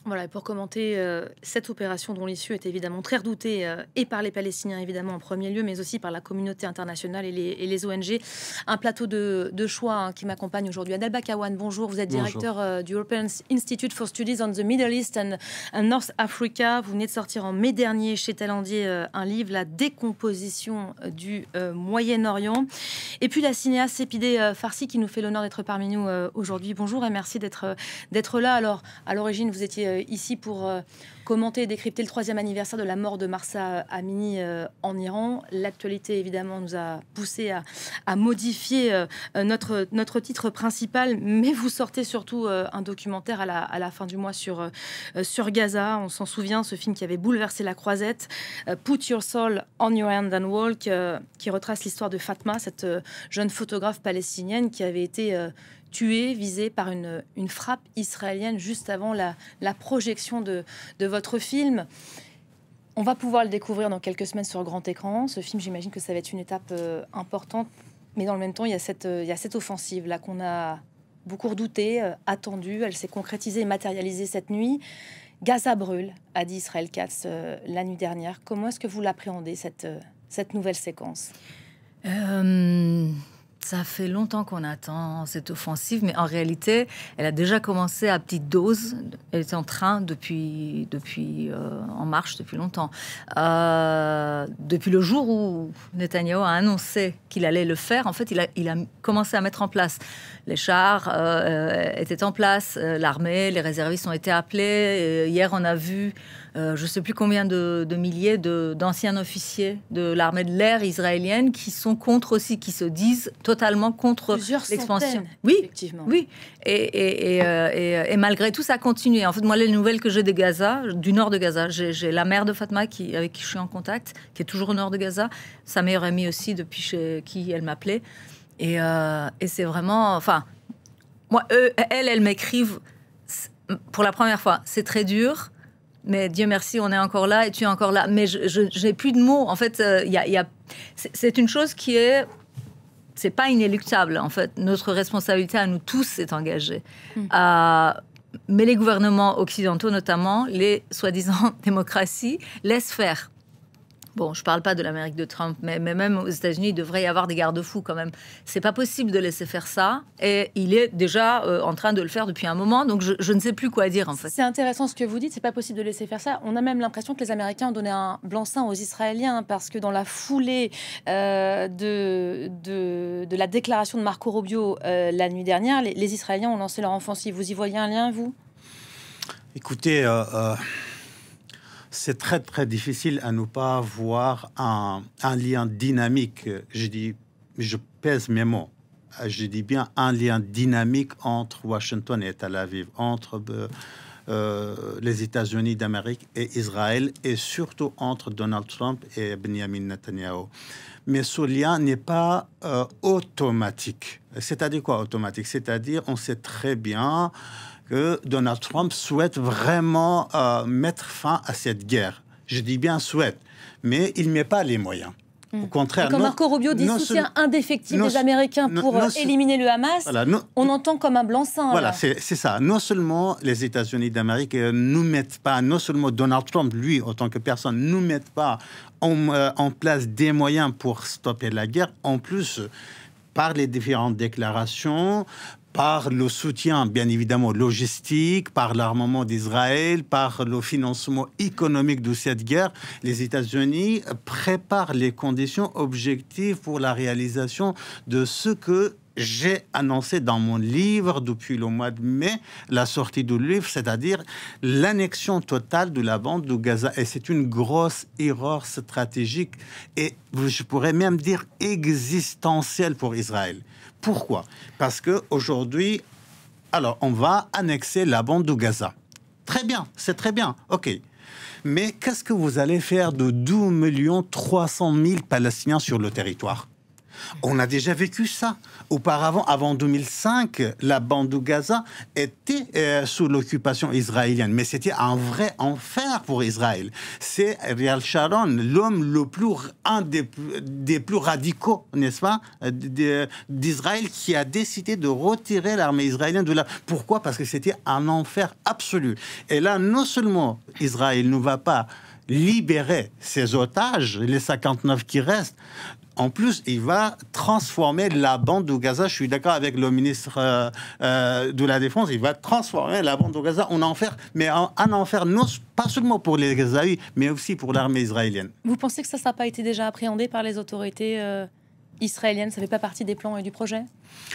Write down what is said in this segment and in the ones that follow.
Voilà, et pour commenter cette opération dont l'issue est évidemment très redoutée et par les Palestiniens évidemment en premier lieu, mais aussi par la communauté internationale et les ONG. Un plateau de choix qui m'accompagne aujourd'hui. Adel Bakawan, bonjour. Vous êtes Bonjour. directeur du European Institute for Studies on the Middle East and North Africa. Vous venez de sortir en mai dernier chez Talendier un livre, La décomposition du Moyen-Orient. Et puis la cinéaste Sepideh Farsi qui nous fait l'honneur d'être parmi nous aujourd'hui. Bonjour et merci d'être là. Alors, à l'origine, vous étiez ici pour commenter et décrypter le 3e anniversaire de la mort de Mahsa Amini en Iran. L'actualité, évidemment, nous a poussé à modifier notre titre principal, mais vous sortez surtout un documentaire à la fin du mois sur Gaza. On s'en souvient, ce film qui avait bouleversé la croisette, Put Your Soul on Your Hand and Walk, qui retrace l'histoire de Fatma, cette jeune photographe palestinienne qui avait été tué, visé par une frappe israélienne juste avant la projection de votre film. On va pouvoir le découvrir dans quelques semaines sur grand écran. Ce film, j'imagine que ça va être une étape importante, mais dans le même temps, il y a cette offensive là qu'on a beaucoup redoutée, attendue. Elle s'est concrétisée et matérialisée cette nuit. Gaza brûle, a dit Israël Katz la nuit dernière. Comment est-ce que vous l'appréhendez, cette nouvelle séquence ? Ça fait longtemps qu'on attend cette offensive, mais en réalité, elle a déjà commencé à petite dose. Elle est en train depuis en marche depuis longtemps. Depuis le jour où Netanyahou a annoncé qu'il allait le faire, en fait, il a commencé à mettre en place. Les chars étaient en place, l'armée, les réservistes ont été appelés. Hier, on a vu je ne sais plus combien de milliers d'anciens officiers de l'armée de l'air israélienne qui sont contre aussi, qui se disent totalement contre l'expansion. Oui, effectivement. Oui. Et malgré tout, ça continue. En fait, moi, les nouvelles que j'ai de Gaza, du nord de Gaza, j'ai la mère de Fatma avec qui je suis en contact, qui est toujours au nord de Gaza, sa meilleure amie aussi, depuis chez qui elle m'appelait. Et c'est vraiment... Enfin, moi, elles m'écrivent pour la première fois. C'est très dur. Mais Dieu merci, on est encore là et tu es encore là. Mais je n'ai plus de mots. En fait, c'est une chose qui est... C'est pas inéluctable, en fait. Notre responsabilité à nous tous est engagée. Mais les gouvernements occidentaux, notamment, les soi-disant démocraties, laissent faire. Bon, je ne parle pas de l'Amérique de Trump, mais même aux États-Unis, il devrait y avoir des garde-fous quand même. C'est pas possible de laisser faire ça, et il est déjà en train de le faire depuis un moment, donc je ne sais plus quoi dire en fait. C'est intéressant ce que vous dites, c'est pas possible de laisser faire ça. On a même l'impression que les Américains ont donné un blanc-seing aux Israéliens, parce que dans la foulée de la déclaration de Marco Rubio la nuit dernière, les Israéliens ont lancé leur offensive. Vous y voyez un lien, vous ? Écoutez, c'est très, très difficile à ne pas voir un lien dynamique. Je pèse mes mots. Je dis bien un lien dynamique entre Washington et Tel Aviv, entre les États-Unis d'Amérique et Israël, et surtout entre Donald Trump et Benjamin Netanyahu. Mais ce lien n'est pas automatique. C'est-à-dire quoi automatique ? C'est-à-dire, on sait très bien que Donald Trump souhaite vraiment mettre fin à cette guerre. Je dis bien souhaite, mais il ne met pas les moyens. Au contraire, quand Marco Rubio dit soutien indéfectible des Américains pour éliminer le Hamas, voilà, on entend comme un blanc-seing. Voilà, c'est ça. Non seulement les États-Unis d'Amérique nous mettent pas, non seulement Donald Trump, lui, en tant que personne, nous mettent pas en place des moyens pour stopper la guerre. En plus, par les différentes déclarations, par le soutien, bien évidemment, logistique, par l'armement d'Israël, par le financement économique de cette guerre, les États-Unis préparent les conditions objectives pour la réalisation de ce que j'ai annoncé dans mon livre depuis le mois de mai, la sortie du livre, c'est-à-dire l'annexion totale de la bande de Gaza. Et c'est une grosse erreur stratégique et je pourrais même dire existentielle pour Israël. Pourquoi ? Parce qu'aujourd'hui, alors on va annexer la bande de Gaza. Très bien, c'est très bien, ok. Mais qu'est-ce que vous allez faire de 12 300 000 Palestiniens sur le territoire ? On a déjà vécu ça. Auparavant, avant 2005, la bande de Gaza était sous l'occupation israélienne. Mais c'était un vrai enfer pour Israël. C'est Ariel Sharon, un des plus radicaux, n'est-ce pas, d'Israël, qui a décidé de retirer l'armée israélienne de là. Pourquoi ? Parce que c'était un enfer absolu. Et là, non seulement Israël ne va pas libérer ses otages, les 59 qui restent, en plus, il va transformer la bande de Gaza. Je suis d'accord avec le ministre de la Défense. Il va transformer la bande de Gaza en enfer, mais un enfer non pas seulement pour les Gazaouis, mais aussi pour l'armée israélienne. Vous pensez que ça n'a pas été déjà appréhendé par les autorités israéliennes ? Ça ne fait pas partie des plans et du projet ?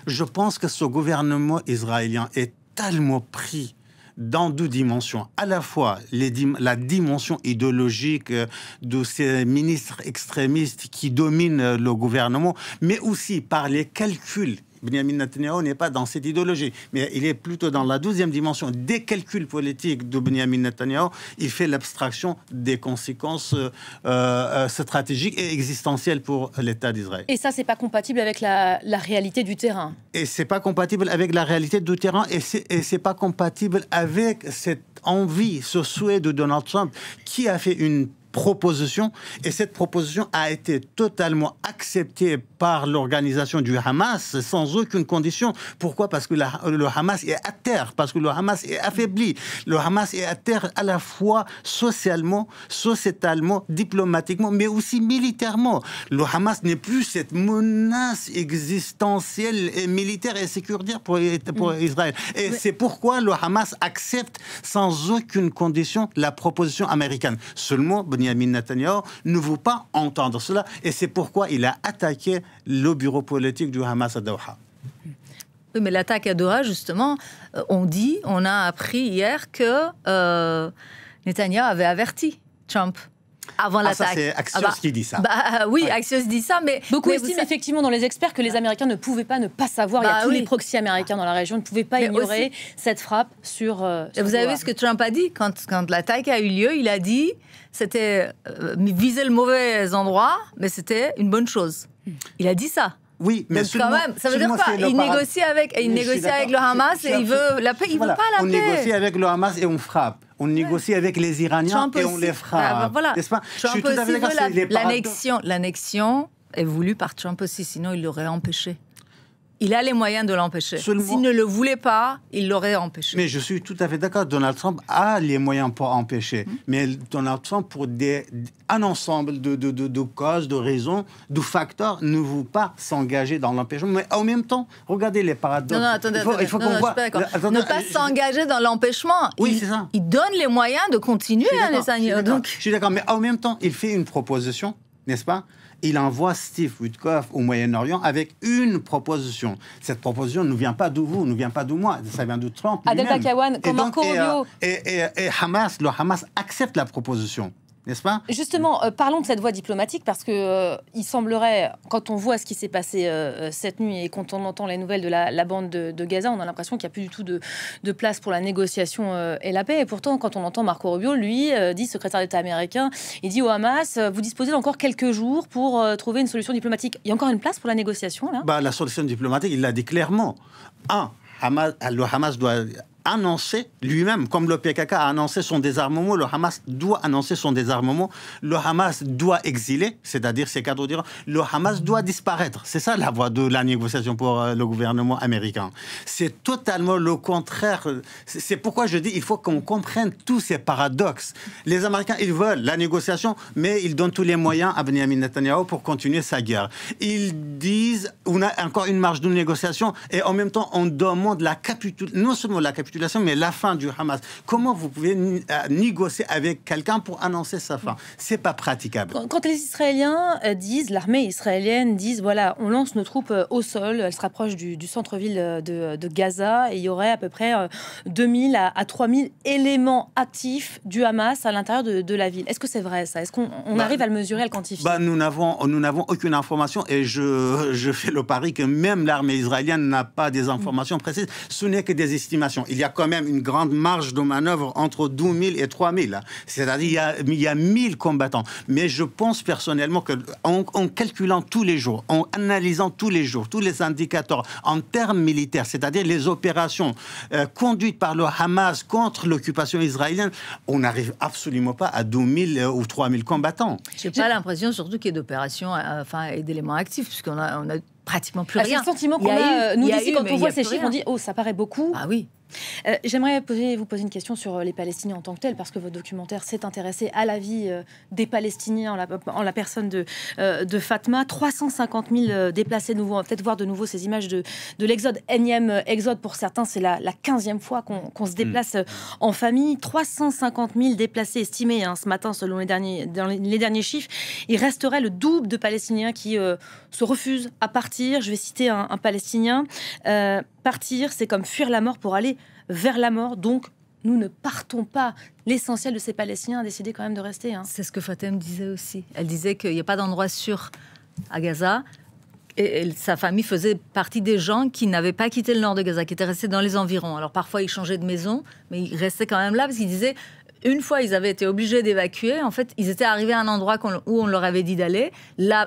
Je pense que ce gouvernement israélien est tellement pris dans deux dimensions. À la fois la dimension idéologique de ces ministres extrémistes qui dominent le gouvernement, mais aussi par les calculs. Benjamin Netanyahu n'est pas dans cette idéologie, mais il est plutôt dans la deuxième dimension des calculs politiques de Benjamin Netanyahu. Il fait l'abstraction des conséquences stratégiques et existentielles pour l'État d'Israël. Et ça, c'est pas compatible avec la réalité du terrain. Et c'est pas compatible avec la réalité du terrain, et c'est pas compatible avec cette envie, ce souhait de Donald Trump, qui a fait une proposition, et cette proposition a été totalement acceptée par l'organisation du Hamas sans aucune condition. Pourquoi ? Parce que le Hamas est à terre, parce que le Hamas est affaibli. Le Hamas est à terre à la fois socialement, sociétalement, diplomatiquement, mais aussi militairement. Le Hamas n'est plus cette menace existentielle et militaire et sécuritaire pour Israël. Et c'est pourquoi le Hamas accepte sans aucune condition la proposition américaine. Seulement, Benjamin Netanyahu ne veut pas entendre cela, et c'est pourquoi il a attaqué le bureau politique du Hamas à Doha. Oui, mais l'attaque à Doha, justement, on a appris hier que Netanyahu avait averti Trump avant l'attaque. Ça, c'est Axios qui dit ça. Oui, ouais. Axios dit ça, mais... Beaucoup estiment effectivement dans les experts que les Américains ne pouvaient pas ne pas savoir. Il y a tous les proxys américains dans la région ne pouvaient pas ignorer cette frappe sur vous avez vu ce que Trump a dit quand l'attaque a eu lieu? Il a dit c'était viser le mauvais endroit, mais c'était une bonne chose. Il a dit ça. Oui, mais quand même, ça veut dire quoi? Il négocie avec le Hamas et il veut la paix. Il veut pas la paix. On négocie avec le Hamas et on frappe. On négocie avec les Iraniens et on les frappe. Voilà. N'est-ce pas? Trump aussi veut l'annexion est voulue par Trump aussi, sinon il l'aurait empêché. Il a les moyens de l'empêcher. S'il ne le voulait pas, il l'aurait empêché. Mais je suis tout à fait d'accord. Donald Trump a les moyens pour empêcher. Mais Donald Trump, pour un ensemble de causes, de raisons, de facteurs, ne veut pas s'engager dans l'empêchement. Mais en même temps, regardez les paradoxes. Il faut qu'on voit. Ne pas s'engager dans l'empêchement. Oui, c'est ça. Il donne les moyens de continuer à Netanyahu. Je suis d'accord. Mais en même temps, il fait une proposition, n'est-ce pas? Il envoie Steve Witkoff au Moyen-Orient avec une proposition. Cette proposition ne vient pas de vous, ne vient pas de moi, ça vient de Trump lui-même. Adel Bakawan, comme Marco Rubio. Et le Hamas accepte la proposition. N'est-ce pas? Justement, parlons de cette voie diplomatique, parce que il semblerait, quand on voit ce qui s'est passé cette nuit et quand on entend les nouvelles de la bande de Gaza, on a l'impression qu'il n'y a plus du tout de place pour la négociation et la paix. Et pourtant, quand on entend Marco Rubio, lui, dit secrétaire d'État américain, il dit au Hamas, vous disposez d'encore quelques jours pour trouver une solution diplomatique. Il y a encore une place pour la négociation, là? La solution diplomatique, il l'a dit clairement. Le Hamas doit annoncer lui-même, comme le PKK a annoncé son désarmement, le Hamas doit annoncer son désarmement, le Hamas doit exiler, c'est-à-dire ses cadres d'Iran, le Hamas doit disparaître. C'est ça la voie de la négociation pour le gouvernement américain. C'est totalement le contraire. C'est pourquoi je dis il faut qu'on comprenne tous ces paradoxes. Les Américains, ils veulent la négociation, mais ils donnent tous les moyens à Benjamin Netanyahu pour continuer sa guerre. Ils disent on a encore une marge de négociation et en même temps on demande non seulement la capitulation, mais la fin du Hamas. Comment vous pouvez négocier avec quelqu'un pour annoncer sa fin? C'est pas praticable. Quand les Israéliens disent, l'armée israélienne disent, voilà, on lance nos troupes au sol, elles se rapprochent du centre-ville de Gaza, et il y aurait à peu près 2000 à 3000 éléments actifs du Hamas à l'intérieur de la ville. Est-ce que c'est vrai, ça? Est-ce qu'on arrive à le mesurer, à le quantifier? Nous n'avons aucune information, et je fais le pari que même l'armée israélienne n'a pas des informations précises. Ce n'est que des estimations. Il y a a quand même une grande marge de manœuvre entre 12 000 et 3 000. C'est-à-dire il y a 1000 combattants. Mais je pense personnellement qu'en calculant tous les jours, en analysant tous les jours, tous les indicateurs en termes militaires, c'est-à-dire les opérations conduites par le Hamas contre l'occupation israélienne, on n'arrive absolument pas à 12 000 ou 3 000 combattants. Je n'ai pas l'impression surtout qu'il y ait d'opérations, et d'éléments actifs, puisqu'on a pratiquement plus rien. C'est le sentiment qu'on a, nous ici, quand on voit ces chiffres, on dit « Oh, ça paraît beaucoup ». Ah oui. J'aimerais vous poser une question sur les Palestiniens en tant que tels, parce que votre documentaire s'est intéressé à la vie des Palestiniens en la personne de Fatma. 350 000 déplacés nouveaux. On va peut-être voir de nouveau ces images de l'exode, énième exode pour certains. C'est la 15e fois qu'on se déplace en famille. 350 000 déplacés estimés ce matin, selon les derniers chiffres. Il resterait le double de Palestiniens qui se refusent à partir. Je vais citer un Palestinien. Partir, c'est comme fuir la mort pour aller vers la mort. Donc, nous ne partons pas. L'essentiel de ces Palestiniens a décidé quand même de rester. C'est ce que Fatem disait aussi. Elle disait qu'il n'y a pas d'endroit sûr à Gaza. Et sa famille faisait partie des gens qui n'avaient pas quitté le nord de Gaza, qui étaient restés dans les environs. Alors, parfois, ils changeaient de maison, mais ils restaient quand même là parce qu'ils disaient... Une fois, ils avaient été obligés d'évacuer. En fait, ils étaient arrivés à un endroit où on leur avait dit d'aller.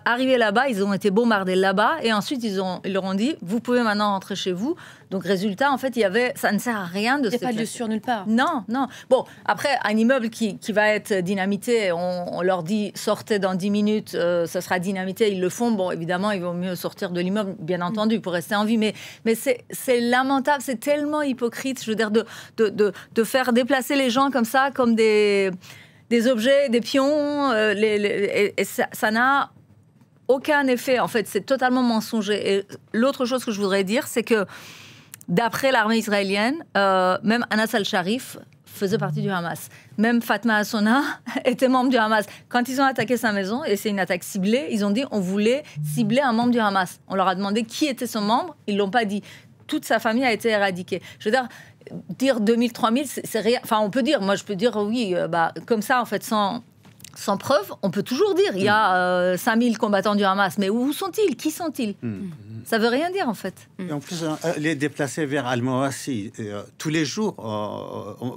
Arrivés là-bas, ils ont été bombardés là-bas. Et ensuite, ils leur ont dit, vous pouvez maintenant rentrer chez vous. Donc, résultat, en fait, ça ne sert à rien de se déplacer. Il n'y a pas de lieu sûr nulle part. Non. Bon, après, un immeuble qui va être dynamité, on leur dit, sortez dans 10 minutes, ça sera dynamité. Ils le font. Bon, évidemment, il vaut mieux sortir de l'immeuble, bien entendu, pour rester en vie. Mais c'est lamentable, c'est tellement hypocrite, je veux dire, de faire déplacer les gens comme ça, comme des objets, des pions. Et ça n'a aucun effet. En fait, c'est totalement mensonger. Et l'autre chose que je voudrais dire, c'est que d'après l'armée israélienne, même Anas al-Sharif faisait partie du Hamas. Même Fatma Hasona était membre du Hamas. Quand ils ont attaqué sa maison, et c'est une attaque ciblée, ils ont dit on voulait cibler un membre du Hamas. On leur a demandé qui était son membre, ils ne l'ont pas dit. Toute sa famille a été éradiquée. Je veux dire 2000, 3000, c'est rien. Enfin, on peut dire, moi je peux dire oui, comme ça, en fait, sans preuve, on peut toujours dire il y a 5000 combattants du Hamas. Mais où sont-ils? Qui sont-ils? Ça veut rien dire, en fait. Et en plus, les déplacer vers Al-Mawasi, tous les jours,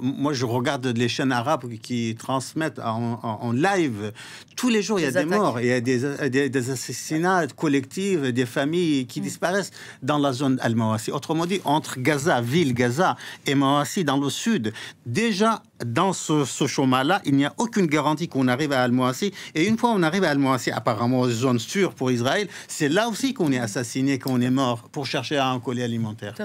moi je regarde les chaînes arabes qui transmettent en live. Tous les jours, il y a des morts, il y a des assassinats collectifs, des familles qui disparaissent dans la zone Al-Mawasi. Autrement dit, entre Gaza, ville Gaza, et Mawasi dans le sud, déjà dans ce chemin-là, il n'y a aucune garantie qu'on arrive à Al-Mawasi. Et une fois on arrive à Al-Mawasi, apparemment zone sûre pour Israël, c'est là aussi qu'on est assassiné, qu'on est mort pour chercher un colis alimentaire.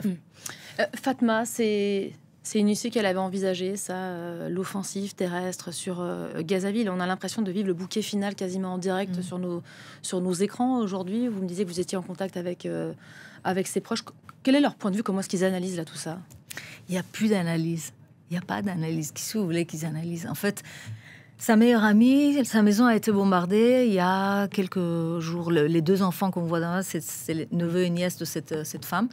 Fatma, c'est une issue qu'elle avait envisagée, ça, l'offensive terrestre sur Gazaville. On a l'impression de vivre le bouquet final quasiment en direct sur nos écrans aujourd'hui. Vous me disiez que vous étiez en contact avec ses proches. Quel est leur point de vue? Comment est-ce qu'ils analysent là tout ça? Il n'y a plus d'analyse. Il n'y a pas d'analyse. Qu'est-ce que vous voulez qu'ils analysent? En fait, sa meilleure amie, sa maison a été bombardée il y a quelques jours. Les deux enfants qu'on voit dans c'est les neveux et nièces de cette femme,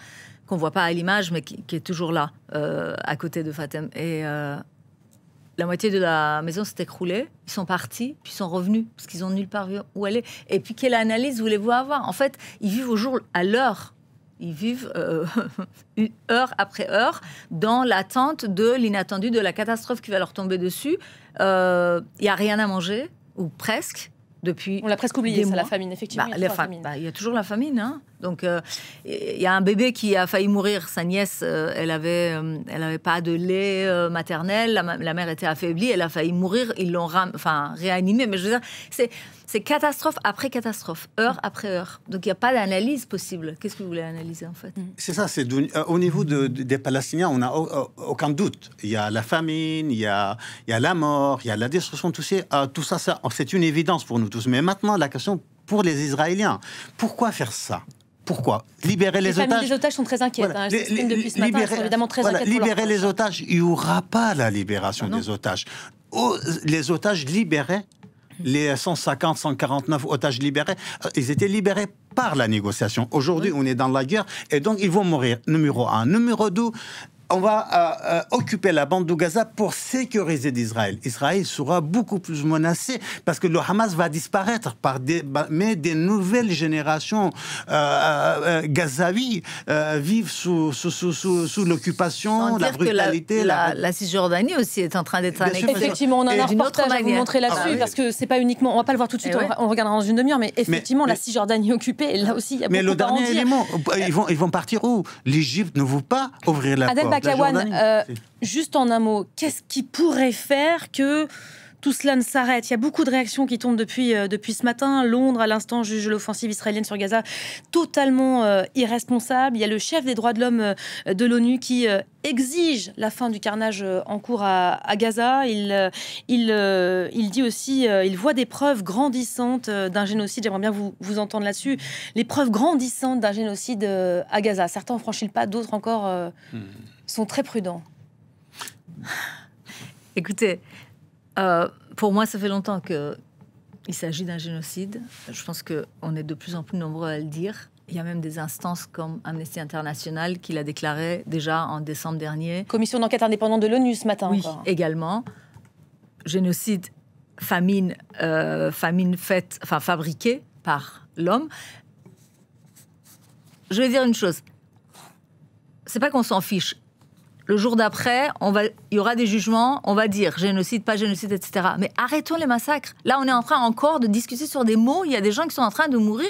qu'on ne voit pas à l'image, mais qui est toujours là, à côté de Fatem. Et la moitié de la maison s'est écroulée. Ils sont partis, puis ils sont revenus, parce qu'ils n'ont nulle part où aller. Et puis, quelle analyse voulez-vous avoir? En fait, ils vivent au jour, à l'heure. Ils vivent heure après heure dans l'attente de l'inattendu, de la catastrophe qui va leur tomber dessus. Il n'y a rien à manger, ou presque, depuis. On l'a presque oublié, ça, la famine, effectivement. Il y a toujours la famine. Hein. Donc, il y a un bébé qui a failli mourir. Sa nièce, elle avait pas de lait maternel. La mère était affaiblie. Elle a failli mourir. Ils l'ont réanimée. Mais je veux dire, c'est catastrophe après catastrophe, heure après heure. Donc, il n'y a pas d'analyse possible. Qu'est-ce que vous voulez analyser, en fait? C'est ça. Au niveau des Palestiniens, on n'a aucun doute. Il y a la famine, il y a la mort, il y a la destruction. Tout ça, c'est une évidence pour nous tous. Mais maintenant, la question pour les Israéliens, pourquoi faire ça? Pourquoi? Libérer les otages. Les otages sont très inquiètes. Voilà. Depuis ce matin, elles sont évidemment très inquiètes. Libérer les otages, il n'y aura pas la libération des otages. Les otages libérés, les 150, 149 otages libérés, ils étaient libérés par la négociation. Aujourd'hui, on est dans la guerre et donc ils vont mourir. Numéro 1. Numéro 2, on va occuper la bande de Gaza pour sécuriser d'Israël. Israël sera beaucoup plus menacé parce que le Hamas va disparaître mais des nouvelles générations gazaouis vivent sous l'occupation, la brutalité. La Cisjordanie aussi est en train d'être annexée. Effectivement, on en a un reportage à vous montrer là-dessus parce que c'est pas uniquement, on va pas le voir tout de suite, on regardera dans une demi-heure, mais effectivement, la Cisjordanie occupée, et là aussi, il y a beaucoup à en dire. Mais le dernier élément, ils vont partir où? L'Égypte ne veut pas ouvrir la porte. Adel Bakawan, juste en un mot, qu'est-ce qui pourrait faire que tout cela ne s'arrête? Il y a beaucoup de réactions qui tombent depuis ce matin. Londres, à l'instant, juge l'offensive israélienne sur Gaza totalement irresponsable. Il y a le chef des droits de l'homme de l'ONU qui exige la fin du carnage en cours à Gaza. Il dit aussi, il voit des preuves grandissantes d'un génocide. J'aimerais bien vous entendre là-dessus. Les preuves grandissantes d'un génocide à Gaza. Certains ont franchi le pas, d'autres encore sont très prudents. Écoutez, pour moi, ça fait longtemps qu'il s'agit d'un génocide. Je pense qu'on est de plus en plus nombreux à le dire. Il y a même des instances comme Amnesty International qui l'a déclaré déjà en décembre dernier. Commission d'enquête indépendante de l'ONU ce matin. Oui, encore. Également. Génocide, famine fabriquée par l'homme. Je vais dire une chose. C'est pas qu'on s'en fiche. Le jour d'après, il y aura des jugements, on va dire génocide, pas génocide, etc. Mais arrêtons les massacres. Là, on est en train encore de discuter sur des mots. Il y a des gens qui sont en train de mourir.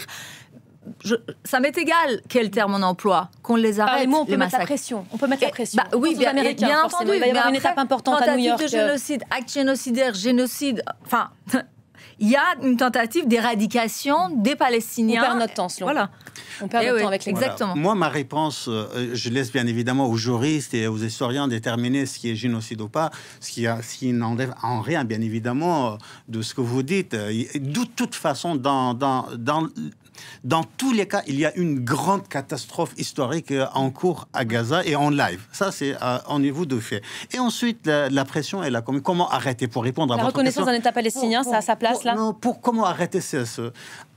Ça m'est égal quel terme on emploie, qu'on les arrête. Les mots, on peut les mettre la massacres. pression. On peut mettre la pression. Oui, bien entendu. Il va y avoir une étape importante à New York. Tentative de génocide, acte génocidaire, génocide. Enfin, il y a une tentative d'éradication des Palestiniens. On perd notre temps, selon. Voilà. On perd notre temps avec les exactement. Voilà. Moi, ma réponse, je laisse bien évidemment aux juristes et aux historiens déterminer ce qui est génocide ou pas, ce qui n'enlève en rien, bien évidemment, de ce que vous dites. De toute façon, dans tous les cas, il y a une grande catastrophe historique en cours à Gaza et en live. Ça, c'est au niveau de fait. Et ensuite, la pression est là. Comment arrêter pour répondre à votre question? La reconnaissance d'un État palestinien, ça a sa place là? Comment arrêter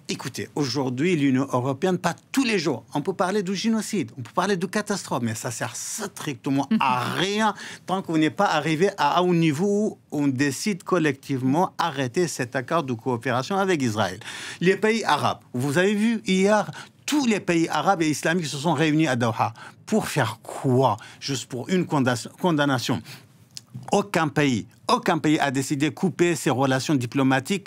Écoutez, aujourd'hui, l'Union européenne, pas tous les jours, on peut parler de génocide, on peut parler de catastrophe, mais ça sert strictement à rien tant qu'on n'est pas arrivé à un niveau où on décide collectivement d'arrêter cet accord de coopération avec Israël. Les pays arabes, vous avez vu hier, tous les pays arabes et islamiques se sont réunis à Doha. Pour faire quoi? Juste pour une condamnation. Aucun pays a décidé de couper ses relations diplomatiques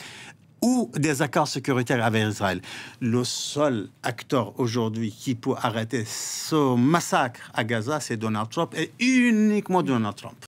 ou des accords sécuritaires avec Israël. Le seul acteur aujourd'hui qui peut arrêter ce massacre à Gaza, c'est Donald Trump, et uniquement Donald Trump.